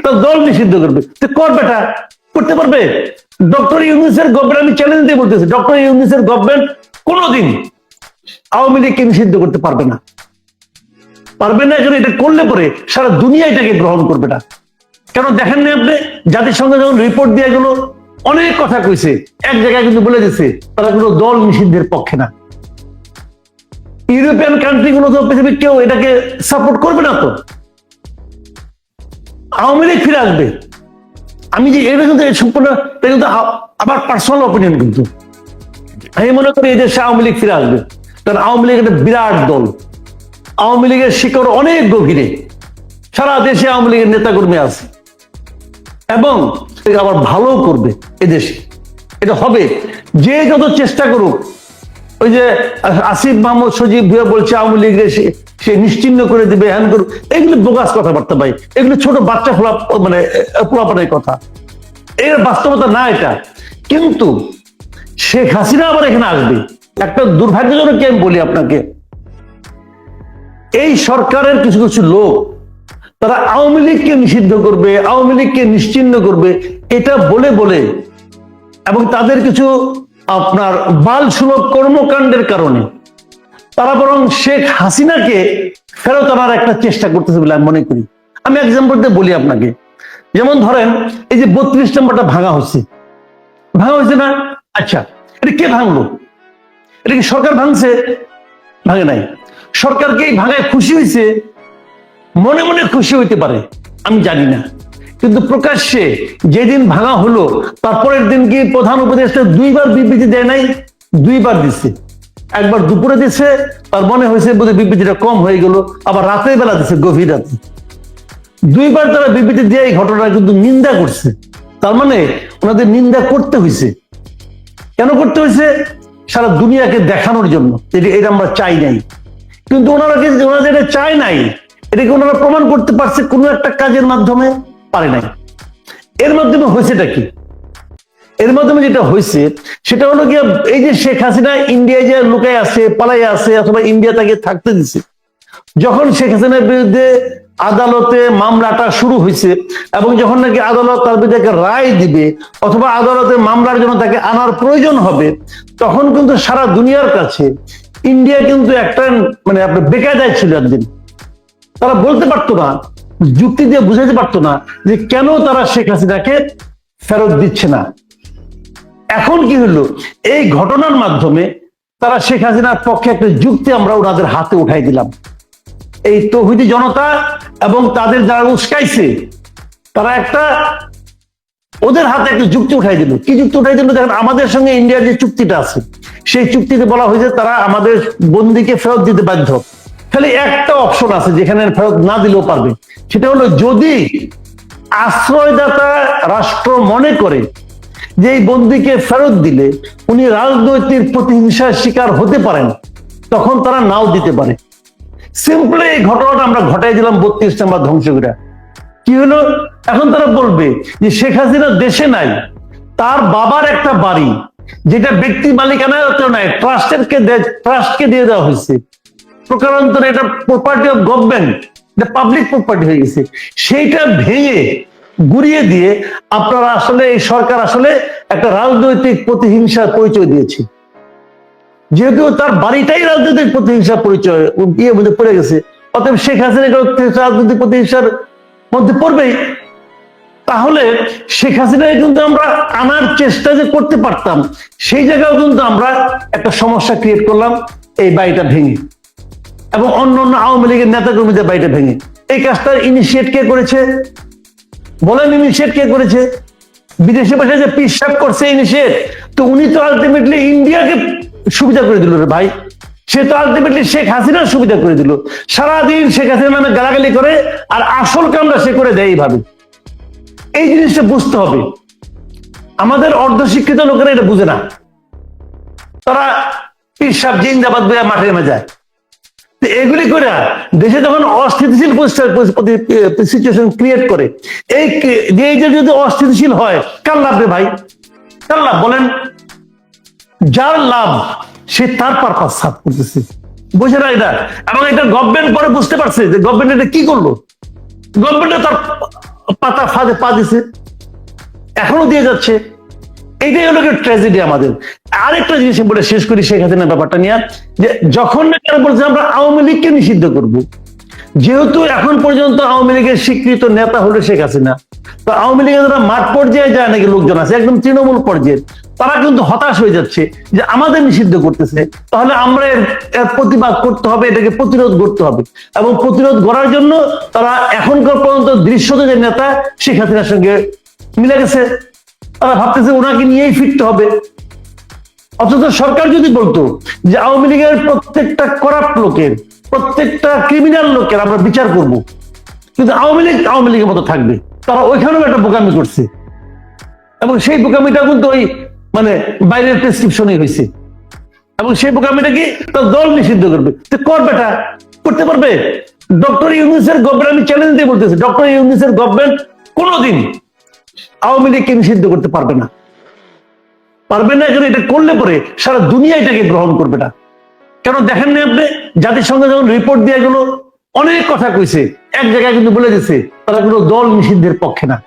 তার দল নিষিদ্ধ করবে, তো কর বেটা, করতে পারবে? ডক্টর ইউনূসের গভর্নমেন্ট, আমি চ্যালেঞ্জ দিয়ে বলতেছি, ডক্টর ইউনূসের গভর্নমেন্ট কোনোদিন আওয়ামী লীগকে নিষিদ্ধ করতে পারবে না, পারবে না। এখন এটা করলে পরে সারা দুনিয়া এটাকে গ্রহণ করবে না। কেন দেখেন না আপনি, জাতিসংঘ যখন রিপোর্ট দিয়ে গেল অনেক কথা কইছে, এক জায়গায় কিন্তু বলে দিচ্ছে তারা কোনো দল নিষিদ্ধের পক্ষে না। ইউরোপিয়ান কান্ট্রি গুলো তো পৃথিবীর কেউ এটাকে সাপোর্ট করবে না। তো আওয়ামী লীগ ফিরে আসবে, আমি যে এটা কিন্তু সম্পূর্ণ আবার পার্সোনাল অপিনিয়ন, কিন্তু আমি মনে করি এই দেশে আওয়ামী লীগ ফিরে আসবে। কারণ আওয়ামী লীগ একটা বিরাট দল, আওয়ামী লীগের শিকড় অনেক গভীরে, সারা দেশে আওয়ামী লীগের নেতাকর্মী আছে এবং আবার ভালো করবে এদেশে, এটা হবে। যে যত চেষ্টা করুক, ওই যে আসিফ মাহমুদ সজীব ভুয়া বলছে আওয়ামী লীগের সে নিশ্চিহ্ন করে দিবে, হ্যান করুক, এগুলো বোগাস কথাবার্তা ভাই, এগুলো ছোট বাচ্চা মানে পোলাপানের কথা, এর বাস্তবতা না এটা। কিন্তু শেখ হাসিনা আবার এখানে আসবে। একটা দুর্ভাগ্যজনক কি আমি বলি আপনাকে, এই সরকারের কিছু কিছু লোক তারা আওয়ামী লীগকে নিষিদ্ধ করবে, আওয়ামী লীগকে নিশ্চিহ্ন করবে, এটা বলে বলে এবং তাদের কিছু আপনার বাল সুলভ কর্মকাণ্ডের কারণে তারা বরং শেখ হাসিনাকে ফেরত আনার একটা চেষ্টা করতেছে বলে আমি মনে করি। আমি এক্সাম্পল দিয়ে বলি আপনাকে, যেমন ধরেন এই যে 32 নম্বরটা ভাঙা হচ্ছে না? আচ্ছা, এটা কে ভাঙলো? এটা কি সরকার ভাঙছে? ভাঙে নাই। সরকারকে এই ভাঙায় খুশি হয়েছে, মনে মনে খুশি হইতে পারে, আমি জানি না, কিন্তু প্রকাশ্যে যেদিন ভাঙা হলো তারপরের দিন কি প্রধান উপদেষ্টা 2বার বিবৃতি দেয় নাই? 2বার দিচ্ছে। একবার দুপুরে দিচ্ছে, তার মনে হয়েছে বোধহয় বিবৃতিটা কম হয়ে গেল, আবার রাতের বেলা দিচ্ছে, গভীর রাতে। 2বার তারা বিবৃতি দিয়ে এই ঘটনা কিন্তু নিন্দা করছে। তার মানে ওনাদের নিন্দা করতে হয়েছে। কেন করতে হয়েছে? সারা দুনিয়াকে দেখানোর জন্য এটা আমরা চাই নাই। কিন্তু ওনারা এটা চায় নাই, এটাকে ওনারা প্রমাণ করতে পারছে কোনো একটা কাজের মাধ্যমে? পারে নাই। এর মাধ্যমে হয়েছেটা কি? এর মাধ্যমে যেটা হয়েছে সেটা হলো কি, এই যে শেখ হাসিনা ইন্ডিয়ায় যে লুকায় আছে, পালাই আছে, অথবা ইন্ডিয়া তাকে থাকতে দিছে, যখন শেখ হাসিনার বিরুদ্ধে আদালতে মামলাটা শুরু হয়েছে এবং যখন নাকি আদালত তার বিরুদ্ধে একটা রায় দিবে অথবা আদালতে মামলার জন্য তাকে আনার প্রয়োজন হবে, তখন কিন্তু সারা দুনিয়ার কাছে ইন্ডিয়া কিন্তু একটা মানে আপনার বেকায়দায় ছিল একদিন। তারা বলতে পারতো না, যুক্তি দিয়ে বুঝাইতে পারতো না যে কেন তারা শেখ হাসিনাকে ফেরত দিচ্ছে না। এখন কি হলো, এই ঘটনার মাধ্যমে তারা শেখ হাসিনার পক্ষে একটা যুক্তি আমরা ওনাদের হাতে উঠাই দিলাম। এই তৌহিদি জনতা এবং তাদের যারা উস্কাইছে, তারা একটা ওদের হাতে একটা যুক্তি উঠাই দিল। কি যুক্তি উঠাই দিল? দেখেন, আমাদের সঙ্গে ইন্ডিয়ার যে চুক্তিটা আছে, সেই চুক্তিতে বলা হয়েছে তারা আমাদের বন্দীকে ফেরত দিতে বাধ্য। খালি একটা অপশন আছে যেখানে ফেরত না দিলেও পারবে, সেটা হলো যদি আশ্রয়দাতা রাষ্ট্র মনে করে যে এই বন্দীকে ফেরত দিলে উনি রাজনৈতিক প্রতিহিংসার শিকার হতে পারেন, তখন তারা নাও দিতে পারে। সিম্পলি এই ঘটনাটা আমরা ঘটাই দিলাম 32 নম্বর ধ্বংস করে। কি হলো? এখন তারা বলবে যে শেখ হাসিনা দেশে নাই, তার বাবার একটা বাড়ি যেটা ব্যক্তি মালিকানায় নাই, ট্রাস্টকে দিয়ে দেওয়া হয়েছে, প্রকারান্তরে এটা প্রপার্টি অফ গভর্নমেন্ট, এটা পাবলিক প্রপার্টি হয়ে গেছে, সেইটা ভেঙে গুড়িয়ে দিয়ে আপনারা আসলে এই সরকার আসলে একটা রাজনৈতিক প্রতিহিংসার পরিচয় দিয়েছে। যেহেতু তার বাড়িটাই রাজনৈতিক প্রতিহিংসার পরিচয় মধ্যে পড়ে গেছে, অতএব শেখ হাসিনা রাজনৈতিক প্রতিহিংসার মধ্যে পড়বেই। তাহলে শেখ হাসিনাকে কিন্তু আমরা আনার চেষ্টা যে করতে পারতাম, সেই জায়গায় কিন্তু আমরা একটা সমস্যা ক্রিয়েট করলাম এই বাড়িটা ভেঙে, এবং অন্য আওয়ামী লীগের নেতাকর্মীদের বাড়িটা ভেঙে। এই কাজটা ইনিশিয়েট কে করেছে বলেন? ইনিশিয়েট কে করেছে? বিদেশে বসে যে পিস সাপ করছে ইনিশিয়েট, তো উনি তো আলটিমেটলি ইন্ডিয়াকে সুবিধা করে দিল রে ভাই। সে তো আলটিমেটলি শেখ হাসিনার সুবিধা করে দিল। সারাদিন শেখ হাসিনা নামে গালাগালি করে, আর আসল কামটা সে করে দেয় এইভাবে। এই জিনিসটা বুঝতে হবে। আমাদের অর্ধশিক্ষিত লোকেরা এটা বুঝে না, তারা পিস সাপ জিন্দাবাদ বলে মাঠে নেমে যায়। এগুলি করে দেশে যখন অস্থিতিশীল সিচুয়েশন ক্রিয়েট করে, এই যে যদি অস্থিতিশীল হয়, কার লাভ রে ভাই? কার লাভ বলেন? যার লাভ সে তার পারপাস সাফ করতেছে, বুঝে না এটা। এবং এটা গভর্নমেন্ট পরে বুঝতে পারছে যে গভর্নমেন্ট এটা কি করলো। গভর্নমেন্টে তার পাতা ফাঁদে পা দিছে, এখনো দিয়ে যাচ্ছে। এইটাই হলো ট্র্যাজেডি আমাদের। আরেকটা জিনিস বলে শেষ করি শেখ হাসিনার ব্যাপারটা নিয়ে, যে যখন বলছে আমরা আওয়ামী লীগকে নিষিদ্ধ করব, যেহেতু এখন পর্যন্ত আওয়ামী লীগের স্বীকৃত নেতা হলো শেখ হাসিনা, তো আওয়ামী লীগের যারা মাঠ পর্যায়ে যায় নাকি লোকজন আছে একদম তৃণমূল পর্যায়ে, তারা কিন্তু হতাশ হয়ে যাচ্ছে যে আমাদের নিষিদ্ধ করতেছে, তাহলে আমরা এর প্রতিবাদ করতে হবে, এটাকে প্রতিরোধ করতে হবে। এবং প্রতিরোধ করার জন্য তারা এখনকার পর্যন্ত দৃশ্যত যে নেতা শেখ হাসিনার সঙ্গে মিলে গেছে, তারা ভাবতেছে ওনাকে নিয়েই ফিরতে হবে। অথচ সরকার যদি বলতো যে আওয়ামী লীগের প্রত্যেকটা করাপ্ট লোকের, প্রত্যেকটা ক্রিমিনাল লোকের আমরা বিচার করব, কিন্তু আওয়ামী লীগের মতো থাকবে, তারা ওইখানেও একটা বোকামি করছে। এবং সেই বোকামিটা কিন্তু ওই মানে বাইরের প্রেসক্রিপশনই হয়েছে। এবং সেই বোকামিটা কি তার দল নিষিদ্ধ করবে, তো করবেটা করতে পারবে। ডক্টর ইউনূসের গভর্নমেন্ট, আমি চ্যালেঞ্জ দিয়ে বলতেছি, ডক্টর ইউনূসের গভর্নমেন্ট কোনোদিন আওয়ামী লীগকে নিষিদ্ধ করতে পারবে না, পারবে না। কারণ এটা করলে পরে সারা দুনিয়া এটাকে গ্রহণ করবে না। কেন দেখেন না আপনি, জাতিসংঘ যখন রিপোর্ট দিয়ে গেল অনেক কথা কইছে, এক জায়গায় কিন্তু বলে দিচ্ছে তারা কোনো দল নিষিদ্ধের পক্ষে না।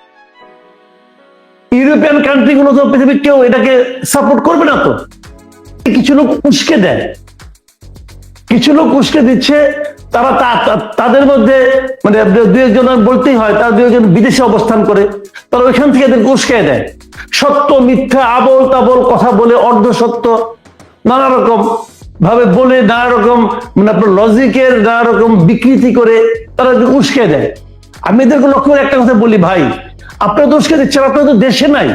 ইউরোপিয়ান কান্ট্রি গুলো তো পৃথিবীর কেউ এটাকে সাপোর্ট করবে না। তো কিছু লোক উস্কে দেয়, কিছু লোক উস্কে দিচ্ছে, তারা তাদের মধ্যে মানে দুই একজন বলতেই হয়, তারা দুই একজন বিদেশে অবস্থান করে, তারা ওইখান থেকে এদেরকে উস্কে দেয়, সত্য মিথ্যা আবল তাবল কথা বলে, অর্ধ সত্য নানা রকম ভাবে বলে, নানা রকম মানে আপনার লজিকের নানা রকম বিকৃতি করে তারা উস্কে দেয়। আমি এদেরকে লক্ষ্য করে একটা কথা বলি, ভাই আপনারা তো উস্কে দিচ্ছেন, আপনারা তো দেশে নাই,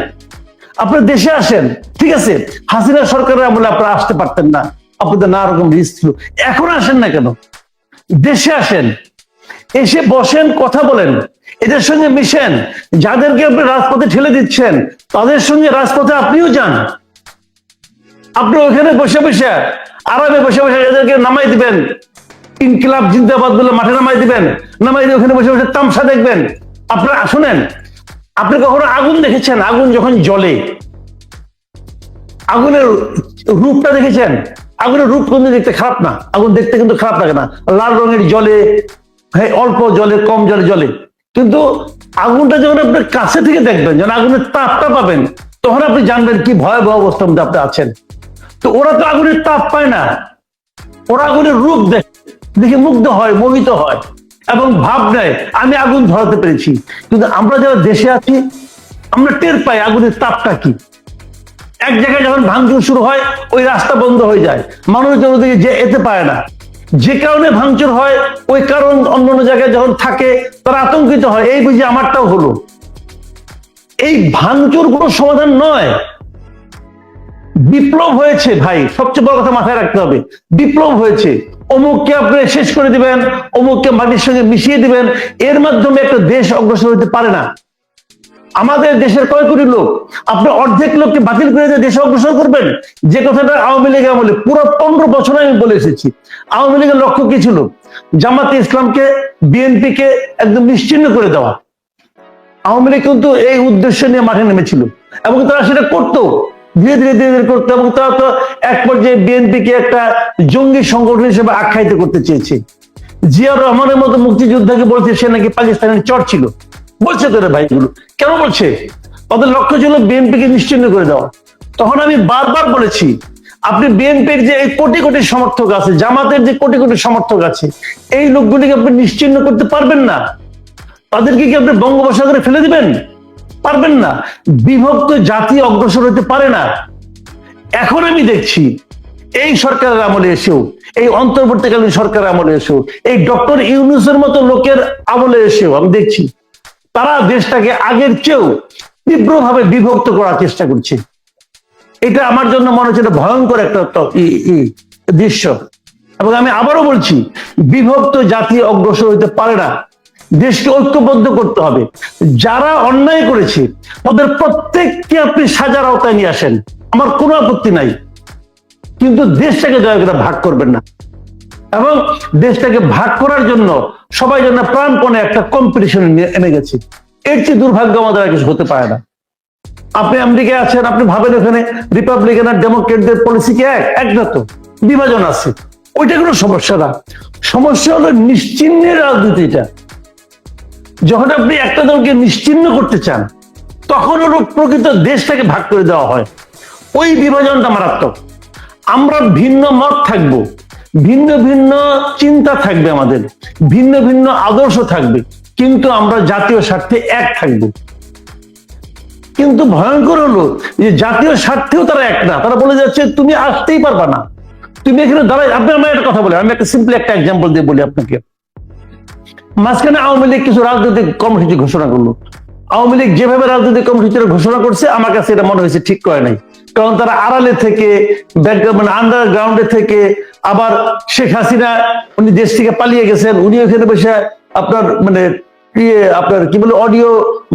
আপনারা দেশে আসেন, ঠিক আছে। হাসিনা সরকারের আমলে আপনারা আসতে পারতেন না, আপনাদের নানা রকম রিস্ক ছিল, এখন আসেন না কেন? দেশে আসেন, এসে বসেন, কথা বলেন, এদের সঙ্গে মিশেন, যাদেরকে আপনি রাজপথে ঠেলে দিচ্ছেন তাদের সঙ্গে রাজপথে আপনিও যান। আপনি ওখানে বসে বসে আরামে বসে বসে এদেরকে নামাই দিবেন, ইনকিলাব জিন্দাবাদ বলে মাঠে নামাই দিবেন, নামাই দিয়ে ওখানে বসে বসে তামসা দেখবেন। আপনারা শুনেন, আপনি কখনো আগুন দেখেছেন? আগুন যখন জ্বলে, আগুনের রূপটা দেখেছেন? আগুনের রূপ কিন্তু দেখতে খারাপ না, আগুন দেখতে কিন্তু খারাপ লাগে না, লাল রঙের জলে, হ্যাঁ অল্প জলে, কম জলে জ্বলে। কিন্তু আগুনটা যখন আপনি কাছে থেকে দেখবেন, যখন আগুনের তাপটা পাবেন, তখন আপনি জানবেন কি ভয়াবহ অবস্থার মধ্যে আপনি আছেন। তো ওরা তো আগুনের তাপ পায় না, ওরা আগুনের রূপ দেখে মুগ্ধ হয়, মোহিত হয় এবং ভাব নেয় আমি আগুন ধরাতে পেরেছি। কিন্তু আমরা যারা দেশে আছি আমরা টের পাই আগুনের তাপটা কি। এক জায়গায় যখন ভাঙচুর শুরু হয় ওই রাস্তা বন্ধ হয়ে যায়, মানুষজন ওদিকে যেতে পারে না, যে কারণে ভাঙচুর হয় ওই কারণ অন্যান্য জায়গায় যখন থাকে তারা আতঙ্কিত হয়, এই বুঝি আমারটাও হলো। এই ভাঙচুর কোনো সমাধান নয়, বিপ্লব হয়েছে ভাই, সবচেয়ে বড় কথা মাথায় রাখতে হবে, বিপ্লব হয়েছে। অমুককে আপনি শেষ করে দিবেন, অমুককে মাটির সঙ্গে মিশিয়ে দিবেন, এর মাধ্যমে একটা দেশ অগ্রসর হতে পারে না। আমাদের দেশের কয় কোটি লোক, আপনি অর্ধেক লোককে বাতিল করে দিয়ে দেশে অগ্রসর করবেন? যে কথাটা আওয়ামী লীগ আমলে পুরো 15 বছর আমি বলে এসেছি। আওয়ামী লীগের লক্ষ্য কি ছিল? জামাতে ইসলামকে, বিএনপিকে একদম নিশ্চিহ্ন করে দেওয়া। আওয়ামী লীগ কিন্তু এই উদ্দেশ্য নিয়ে মাঠে নেমেছিল এবং তারা সেটা করতো, ধীরে ধীরে ধীরে ধীরে করতো। এবং তারা তো এক পর্যায়ে বিএনপিকে একটা জঙ্গি সংগঠন হিসেবে আখ্যায়িত করতে চেয়েছে। জিয়াউর রহমানের মতো মুক্তিযোদ্ধাকে বলছে সে নাকি পাকিস্তানের চর ছিল, বলছে তো ভাইগুলো। কেন বলছে? তাদের লক্ষ্য ছিল বিএনপিকে নিশ্চিহ্ন করে দেওয়া। তখন আমি বারবার বলেছি, আপনি বিএনপির যে এই কোটি কোটি সমর্থক আছে, জামাতের যে কোটি কোটি সমর্থক আছে, এই লোকগুলিকে আপনি নিশ্চিহ্ন করতে পারবেন না। তাদেরকে কি আপনি বঙ্গোপসাগরে ফেলে দিবেন? পারবেন না। বিভক্ত জাতি অগ্রসর হতে পারে না। এখন আমি দেখছি এই সরকারের আমলে এসেও, এই অন্তর্বর্তীকালীন সরকারের আমলে এসেও, এই ডক্টর ইউনূসের মতো লোকের আমলে এসেও আমি দেখছি তারা দেশটাকে আগের চেয়েও তীব্রভাবে বিভক্ত করার চেষ্টা করছে। এটা আমার জন্য মনে হচ্ছে ভয়ঙ্কর একটা দৃশ্য। এবং আমি আবারও বলছি, বিভক্ত জাতি অগ্রসর হতে পারে না, দেশকে ঐক্যবদ্ধ করতে হবে। যারা অন্যায় করেছে তাদের প্রত্যেককে আপনি সাজার আওতায় নিয়ে আসেন, আমার কোনো আপত্তি নাই, কিন্তু দেশটাকে দয়া করে ভাগ করবেন না। এবং দেশটাকে ভাগ করার জন্য সবাই যেন প্রাণপণে একটা কম্পিটিশনে এনে গেছে। এর চেয়ে দুর্ভাগ্য আমাদের আর কিছু হতে পারে না। আপনি আমেরিকায় আছেন, আপনি ভাবেন ওখানে রিপাবলিকান আর ডেমোক্রেটদের পলিসি কি এক না, তো বিভাজন আছে, ওইটা কোনো সমস্যা না। সমস্যা হলো নিশ্চিহ্নের রাজনীতিটা। যখন আপনি একটা দলকে নিশ্চিহ্ন করতে চান, তখন হলো প্রকৃত দেশটাকে ভাগ করে দেওয়া হয়। ওই বিভাজনটা মারাত্মক। আমরা ভিন্ন মত থাকবো, ভিন্ন ভিন্ন চিন্তা থাকবে, আমাদের ভিন্ন ভিন্ন আদর্শ থাকবে, কিন্তু আমরা জাতীয় স্বার্থে এক থাকবো। কিন্তু ভয়ঙ্কর হলো যে জাতীয় স্বার্থেও তারা এক না। তারা বলে যাচ্ছে তুমি আসতেই পারবা না, তুমি এখানে দাঁড়াই। আপনি আমার একটা কথা বলে, আমি একটা সিম্পল একটা এক্সাম্পল দিয়ে বলি আপনাকে। মাঝখানে আওয়ামী লীগ কিছু রাজনৈতিক কর্মসূচি ঘোষণা করলো। আওয়ামী লীগ যেভাবে রাজনৈতিক কর্মসূচির ঘোষণা করছে, আমার কাছে এটা মনে হয়েছে ঠিক করে নাই। কারণ তারা আড়ালে থেকে, মানে আন্ডারগ্রাউন্ডে থেকে, আবার শেখ হাসিনা উনি দেশ থেকে পালিয়ে গেছেন, উনি ওখানে বসে আপনার মানে আপনার কি বলে অডিও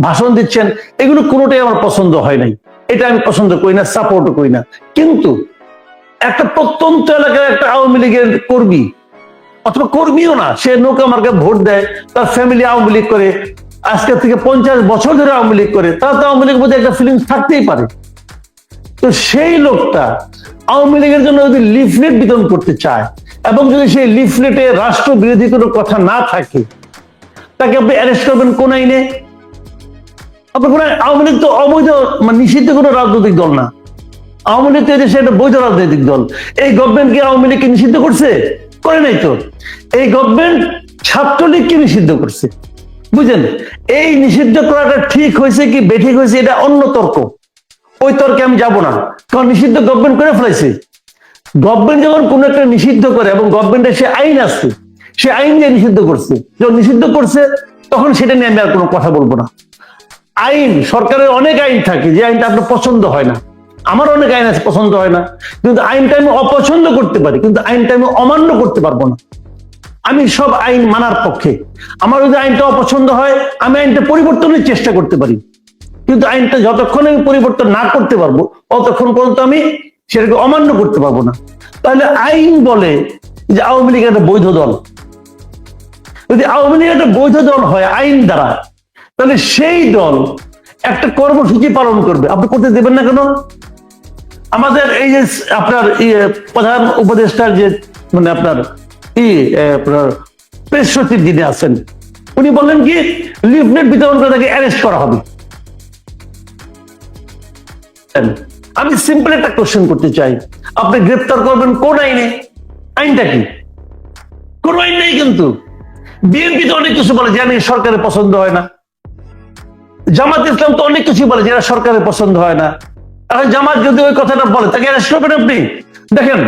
ভাষণ দিচ্ছেন, এগুলো কোনোটাই আমার পছন্দ হয় নাই। এটা আমি পছন্দ করি না, সাপোর্টও করি না। কিন্তু একটা প্রত্যন্ত এলাকার একটা আওয়ামী লীগের কর্মী, অথবা কর্মীও না, সে নৌকা মার্কা ভোট দেয়, তার ফ্যামিলি আওয়ামী লীগ করে, আজকে থেকে 50 বছর ধরে আওয়ামী লীগ করে, তার তো আওয়ামী লীগের মধ্যে একটা ফিলিংস থাকতেই পারে। তো সেই লোকটা আওয়ামী লীগের জন্য যদি লিফলেট বিতরণ করতে চায়, এবং যদি সেই লিফলেটে রাষ্ট্র বিরোধী কোনো কথা না থাকে, তাকে আপনি অ্যারেস্ট করবেন কোন আইনে? আপনার কোন আওয়ামী লীগ তো অবৈধ, মানে নিষিদ্ধ কোনো রাজনৈতিক দল না। আওয়ামী লীগ তো এদেশে একটা বৈধ রাজনৈতিক দল। এই গভর্নমেন্ট কি আওয়ামী লীগকে নিষিদ্ধ করছে? করে নাই তো। এই গভর্নমেন্ট ছাত্রলীগকে নিষিদ্ধ করছে, বুঝলেন? এই নিষিদ্ধ করাটা ঠিক হয়েছে কি বেঠিক হয়েছে, এটা অন্য তর্ক। ওই তর্কে আমি যাব না, কারণ নিষিদ্ধ গভর্নমেন্ট করে ফেলাইছে। গভর্নমেন্ট যখন কোন একটা নিষিদ্ধ করে, এবং গভর্নমেন্টের সে আইন আছে, সে আইন দিয়ে নিষিদ্ধ করছে, যখন নিষিদ্ধ করছে তখন সেটা নিয়ে আমি আর কোনো কথা বলবো না। আইন, সরকারের অনেক আইন থাকে যে আইনটা আপনার পছন্দ হয় না, আমার অনেক আইন আছে পছন্দ হয় না, কিন্তু আইনটা আমি অপছন্দ করতে পারি, কিন্তু আইনটা আমি অমান্য করতে পারবো না। আমি সব আইন মানার পক্ষে। আমার যদি আইনটা অপছন্দ হয়, আমি আইনটা পরিবর্তনের চেষ্টা করতে পারি, কিন্তু আইনটা যতক্ষণ আমি পরিবর্তন না করতে পারবো, ততক্ষণ পর্যন্ত আমি সেটাকে অমান্য করতে পারবো না। তাহলে আইন বলে যে আওয়ামী লীগ একটা বৈধ দল। যদি আওয়ামী লীগ একটা বৈধ দল হয় আইন দ্বারা, তাহলে সেই দল একটা কর্মসূচি পালন করবে, আপনি করতে দেবেন না কেন? আমাদের এই যে আপনার প্রধান উপদেষ্টার যে মানে আপনার প্রেস সচিব যিনি আছেন, উনি বললেন কি লিফলেট বিতরণ করে তাকে অ্যারেস্ট করা হবে। আমি সিম্পল একটা কোশ্চেন করতে চাই, আপনি গ্রেফতার করবেন কোন আইনে? আইনটা কি? কোন আইন নেই। কিন্তু বিএনপি তো অনেক কিছু বলে যে সরকারের পছন্দ হয় না। জামাত ইসলাম তো অনেক কিছু বলে যেটা সরকারের পছন্দ হয় না। এখন জামাত যদি ওই কথাটা বলে, তাকে অ্যারেস্ট করবেন আপনি? দেখেন,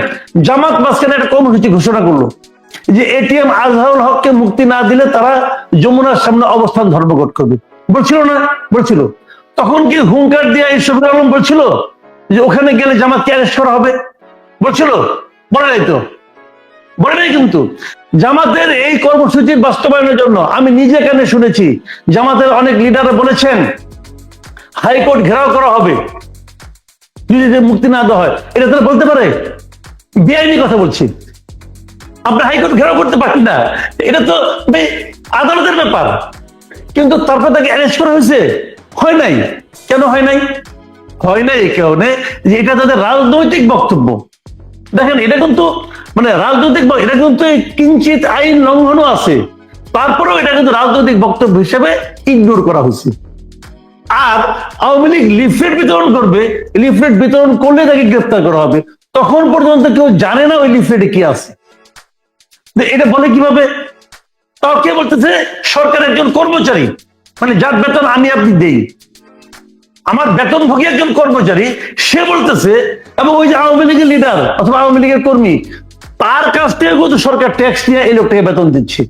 জামাত মাঝখানে একটা কর্মসূচি ঘোষণা করলো যে এটিএম আজহারুল হককে মুক্তি না দিলে তারা যমুনার সামনে অবস্থান ধর্মঘট করবে। বলছিল না? বলছিল। তখন কি হুঙ্কার দিয়ে শফিউল আলম বলছিল যে ওখানে গেলে জামাতকে অ্যারেস্ট করা হবে? বলছিল? বলে নাই তো, বলে নাই। কিন্তু জামাতের এই কর্মসূচি বাস্তবায়নের জন্য আমি নিজে কানে শুনেছি, জামাতের অনেক লিডাররা বলেছেন হাইকোর্ট ঘেরাও করা হবে যদি মুক্তি না দেওয়া হয়। এটা তারা বলতে পারে? বেআইনি কথা বলছি। আপনি হাইকোর্ট ঘেরাও করতে পারেন না, এটা তো আদালতের ব্যাপার। কিন্তু তারপর তাকে অ্যারেস্ট করা হয়েছে? হয় নাই। কেন হয় নাই? হয় নাই এই কারণে যে এটা তাদের রাজনৈতিক বক্তব্য। দেখেন, এটা কিন্তু মানে রাজনৈতিক, এটা কিন্তু কিঞ্চিত আইন লঙ্ঘনও আছে, তারপরেও এটা কিন্তু রাজনৈতিক বক্তব্য হিসেবে ইগনোর করা হয়েছে। আর আওয়ামী লীগ লিফলেট বিতরণ করবে, লিফলেট বিতরণ করলে তাকে গ্রেফতার করা হবে। তখন পর্যন্ত কেউ জানে না ওই লিফলেটে কি আছে। এটা বলে কিভাবে? তাও কে বলতেছে? সরকার একজন কর্মচারী, মানে যার বেতন আমি আপনি দেই, আমার বেতনভোগী একজন কর্মচারী, সে বলতেছে, এবং ওই যে আওয়ামী লীগের লিডার অথবা আওয়ামী লীগের কর্মী, তার কাছ থেকে কিন্তু সরকার ট্যাক্স নিয়ে এই লোকটাকে বেতন দিচ্ছে।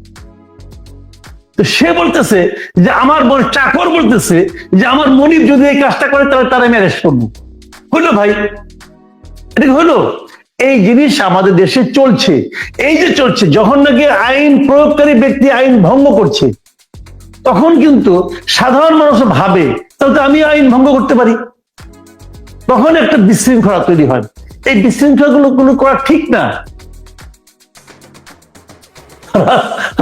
তো সে বলতেছে যে আমার চাকর বলতেছে যে আমার মনিব যদি এই কাজটা করে তাহলে তার আমি অ্যারেস্ট করবো। হইলো ভাই? এটা হইলো? এই জিনিস আমাদের দেশে চলছে। এই যে চলছে, যখন নাকি আইন প্রয়োগকারী ব্যক্তি আইন ভঙ্গ করছে, তখন কিন্তু সাধারণ মানুষ ভাবে তাহলে আমি আইন ভঙ্গ করতে পারি। তখন একটা বিশৃঙ্খলা তৈরি হয়। এই বিশৃঙ্খলাগুলো কোনো করা ঠিক না।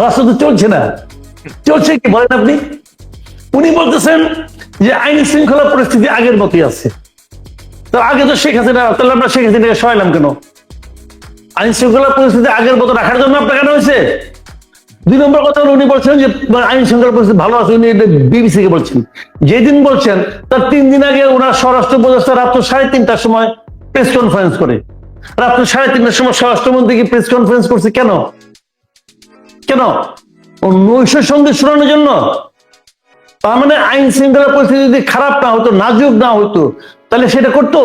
রাস্তা তো চলছে না, চলছে কি বলেন আপনি? উনি বলতেছেন যে আইন শৃঙ্খলা পরিস্থিতি আগের মতোই আছে। তো আগে তো শেখ হাসিনা, তাহলে আমরা শেখ হাসিনাকে সরাইলাম কেন? আইন শৃঙ্খলা পরিস্থিতি আগের মতো রাখার জন্য আপনার কেন হয়েছে? দুই নম্বর কথা হলো উনি বলছেন যে আইন শৃঙ্খলা পরিস্থিতি ভালো আছে, উনি বিবিসি কে বলছেন। যেদিন বলছেন তার 3 দিন আগে ওনার স্বরাষ্ট্র উপদেষ্টা রাত্র 3:30টার সময় প্রেস কনফারেন্স করে। রাত্র 3:30টার সময় স্বরাষ্ট্রমন্ত্রী কি প্রেস কনফারেন্স করছে কেন? কেন? ও নৈশ সঙ্গীত শোনানোর জন্য? তার মানে আইন শৃঙ্খলা পরিস্থিতি যদি খারাপ না হতো, নাজুক না হতো, তাহলে সেটা করতো?